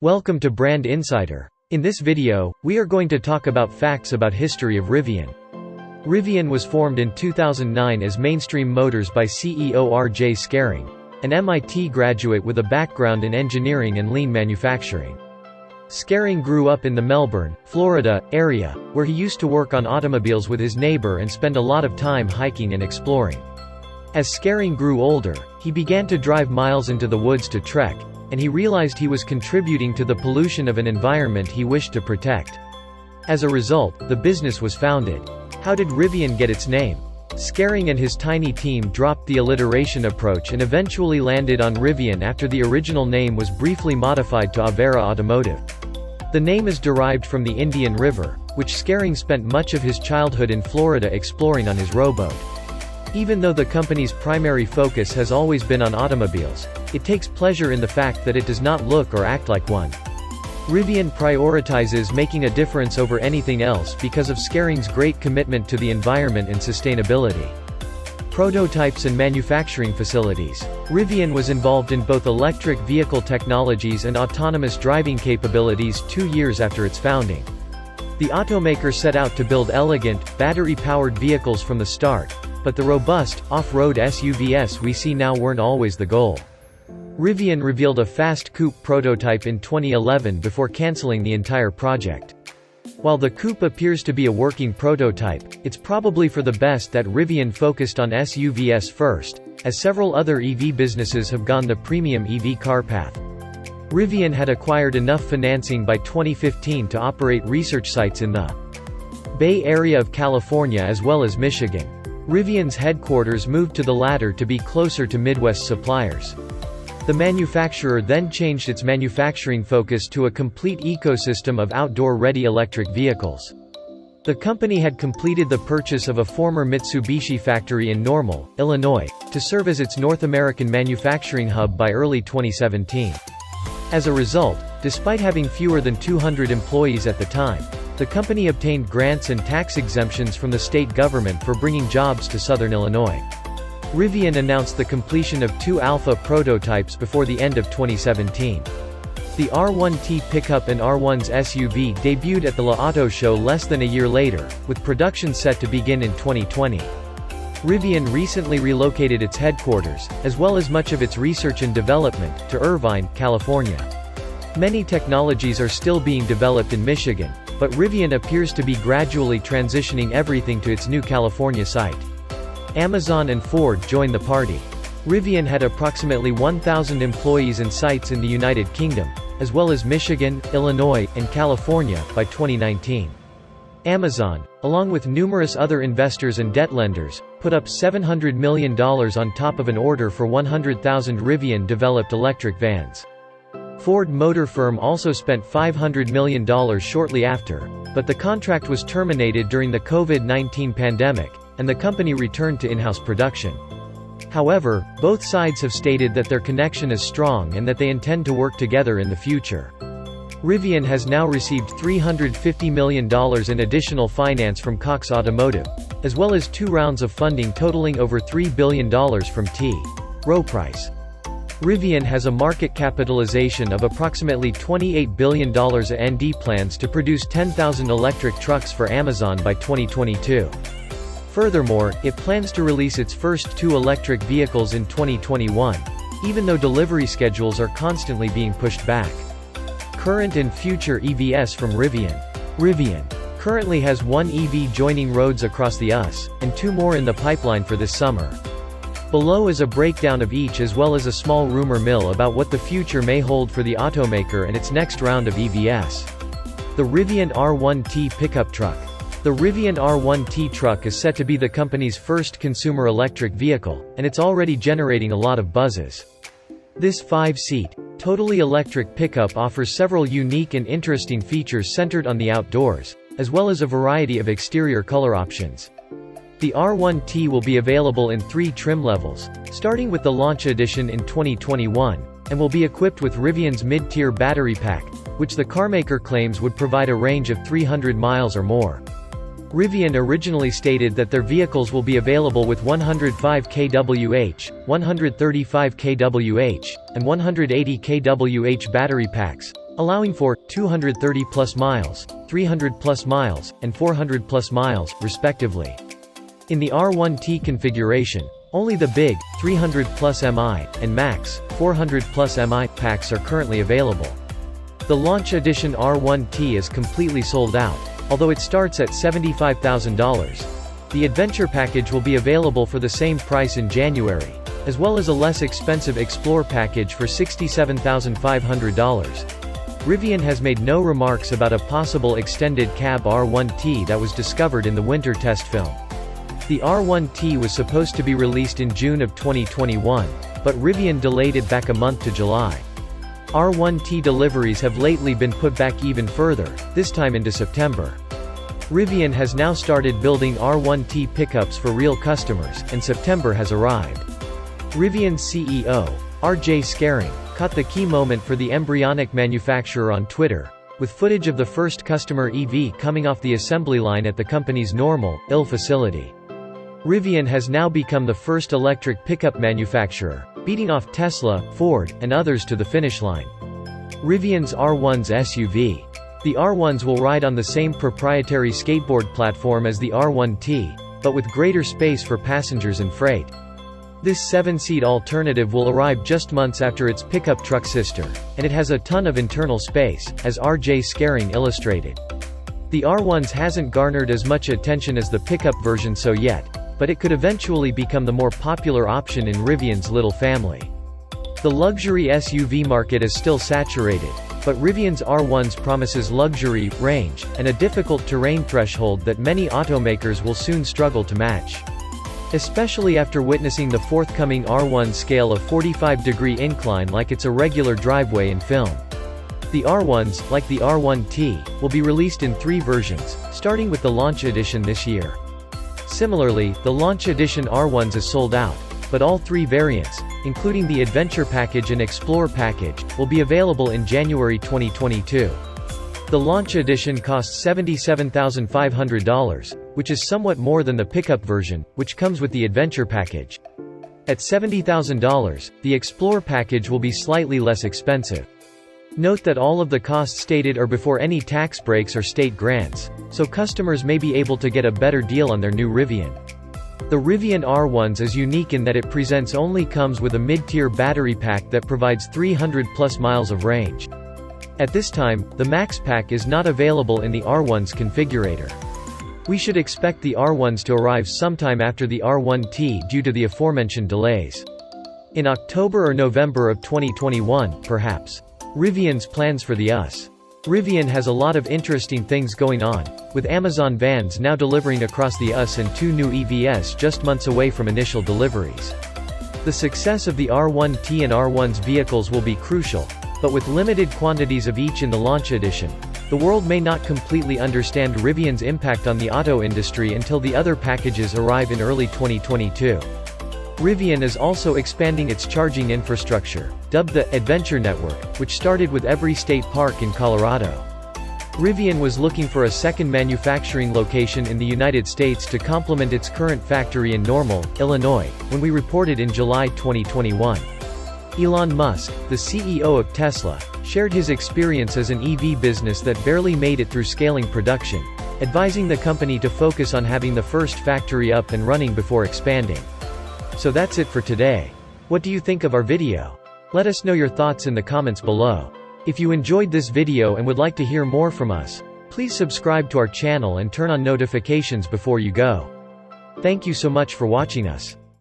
Welcome to Brand Insider. In this video, we are going to talk about facts about History of Rivian. Rivian was formed in 2009 as Mainstream Motors by CEO R.J. Scaringe, an MIT graduate with a background in engineering and lean manufacturing. Scaringe grew up in the Melbourne, Florida, area, where he used to work on automobiles with his neighbor and spend a lot of time hiking and exploring. As Scaringe grew older, he began to drive miles into the woods to trek, and he realized he was contributing to the pollution of an environment he wished to protect. As a result, the business was founded. How did Rivian get its name? Scaringe and his tiny team dropped the alliteration approach and eventually landed on Rivian after the original name was briefly modified to Avera Automotive. The name is derived from the Indian River, which Scaringe spent much of his childhood in Florida exploring on his rowboat. Even though the company's primary focus has always been on automobiles, it takes pleasure in the fact that it does not look or act like one. Rivian prioritizes making a difference over anything else because of Scaringe's great commitment to the environment and sustainability. Prototypes and manufacturing facilities. Rivian was involved in both electric vehicle technologies and autonomous driving capabilities 2 years after its founding. The automaker set out to build elegant, battery-powered vehicles from the start, but the robust, off-road SUVs we see now weren't always the goal. Rivian revealed a fast coupe prototype in 2011 before cancelling the entire project. While the coupe appears to be a working prototype, it's probably for the best that Rivian focused on SUVs first, as several other EV businesses have gone the premium EV car path. Rivian had acquired enough financing by 2015 to operate research sites in the Bay Area of California as well as Michigan. Rivian's headquarters moved to the latter to be closer to Midwest suppliers. The manufacturer then changed its manufacturing focus to a complete ecosystem of outdoor-ready electric vehicles. The company had completed the purchase of a former Mitsubishi factory in Normal, Illinois, to serve as its North American manufacturing hub by early 2017. As a result, despite having fewer than 200 employees at the time, the company obtained grants and tax exemptions from the state government for bringing jobs to southern Illinois. Rivian announced the completion of 2 alpha prototypes before the end of 2017. The R1T pickup and R1's SUV debuted at the La Auto show less than a year later, with production set to begin in 2020. Rivian recently relocated its headquarters, as well as much of its research and development, to Irvine, California. Many technologies are still being developed in Michigan, but Rivian appears to be gradually transitioning everything to its new California site. Amazon and Ford joined the party. Rivian had approximately 1,000 employees and sites in the United Kingdom, as well as Michigan, Illinois, and California, by 2019. Amazon, along with numerous other investors and debt lenders, put up $700 million on top of an order for 100,000 Rivian-developed electric vans. Ford Motor Firm also spent $500 million shortly after, but the contract was terminated during the COVID-19 pandemic, and the company returned to in-house production. However, both sides have stated that their connection is strong and that they intend to work together in the future. Rivian has now received $350 million in additional finance from Cox Automotive, as well as 2 rounds of funding totaling over $3 billion from T. Rowe Price. Rivian has a market capitalization of approximately $28 billion and plans to produce 10,000 electric trucks for Amazon by 2022. Furthermore, it plans to release its first 2 electric vehicles in 2021, even though delivery schedules are constantly being pushed back. Current and future EVs from Rivian. Rivian currently has 1 EV joining roads across the US, and 2 more in the pipeline for this summer. Below is a breakdown of each as well as a small rumor mill about what the future may hold for the automaker and its next round of EVs. The Rivian R1T pickup truck. The Rivian R1T truck is set to be the company's first consumer electric vehicle, and it's already generating a lot of buzzes. This 5-seat, totally electric pickup offers several unique and interesting features centered on the outdoors, as well as a variety of exterior color options. The R1T will be available in 3 trim levels, starting with the Launch Edition in 2021, and will be equipped with Rivian's mid-tier battery pack, which the carmaker claims would provide a range of 300 miles or more. Rivian originally stated that their vehicles will be available with 105 kWh, 135 kWh, and 180 kWh battery packs, allowing for 230+ miles, 300+ miles, and 400+ miles, respectively. In the R1T configuration, only the big, 300+ MI, and max, 400+ MI, packs are currently available. The Launch Edition R1T is completely sold out, although it starts at $75,000. The Adventure package will be available for the same price in January, as well as a less expensive Explore package for $67,500. Rivian has made no remarks about a possible extended cab R1T that was discovered in the winter test film. The R1T was supposed to be released in June of 2021, but Rivian delayed it back a month to July. R1T deliveries have lately been put back even further, this time into September. Rivian has now started building R1T pickups for real customers, and September has arrived. Rivian's CEO, R.J. Scaringe, caught the key moment for the embryonic manufacturer on Twitter, with footage of the first customer EV coming off the assembly line at the company's Normal, Ill facility. Rivian has now become the first electric pickup manufacturer, beating off Tesla, Ford, and others to the finish line. Rivian's R1's SUV. The R1s will ride on the same proprietary skateboard platform as the R1T, but with greater space for passengers and freight. This 7-seat alternative will arrive just months after its pickup truck sister, and it has a ton of internal space, as R.J. Scaringe illustrated. The R1s hasn't garnered as much attention as the pickup version so yet, but it could eventually become the more popular option in Rivian's little family. The luxury SUV market is still saturated, but Rivian's R1s promises luxury, range, and a difficult terrain threshold that many automakers will soon struggle to match. Especially after witnessing the forthcoming R1 scale of 45-degree incline like it's a regular driveway in film. The R1s, like the R1T, will be released in 3 versions, starting with the Launch Edition this year. Similarly, the Launch Edition R1s is sold out, but all 3 variants, including the Adventure package and Explore package, will be available in January 2022. The Launch Edition costs $77,500, which is somewhat more than the pickup version, which comes with the Adventure package. At $70,000, the Explore package will be slightly less expensive. Note that all of the costs stated are before any tax breaks or state grants, so customers may be able to get a better deal on their new Rivian. The Rivian R1s is unique in that it presents only comes with a mid-tier battery pack that provides 300+ miles of range. At this time, the Max pack is not available in the R1's configurator. We should expect the R1s to arrive sometime after the R1T due to the aforementioned delays. In October or November of 2021, perhaps. Rivian's plans for the US. Rivian has a lot of interesting things going on, with Amazon vans now delivering across the US and 2 new EVs just months away from initial deliveries. The success of the R1T and R1's vehicles will be crucial, but with limited quantities of each in the Launch Edition, the world may not completely understand Rivian's impact on the auto industry until the other packages arrive in early 2022. Rivian is also expanding its charging infrastructure, dubbed the Adventure Network, which started with every state park in Colorado. Rivian was looking for a second manufacturing location in the United States to complement its current factory in Normal, Illinois, when we reported in July 2021. Elon Musk, the CEO of Tesla, shared his experience as an EV business that barely made it through scaling production, advising the company to focus on having the first factory up and running before expanding. So that's it for today. What do you think of our video? Let us know your thoughts in the comments below. If you enjoyed this video and would like to hear more from us, please subscribe to our channel and turn on notifications before you go. Thank you so much for watching us.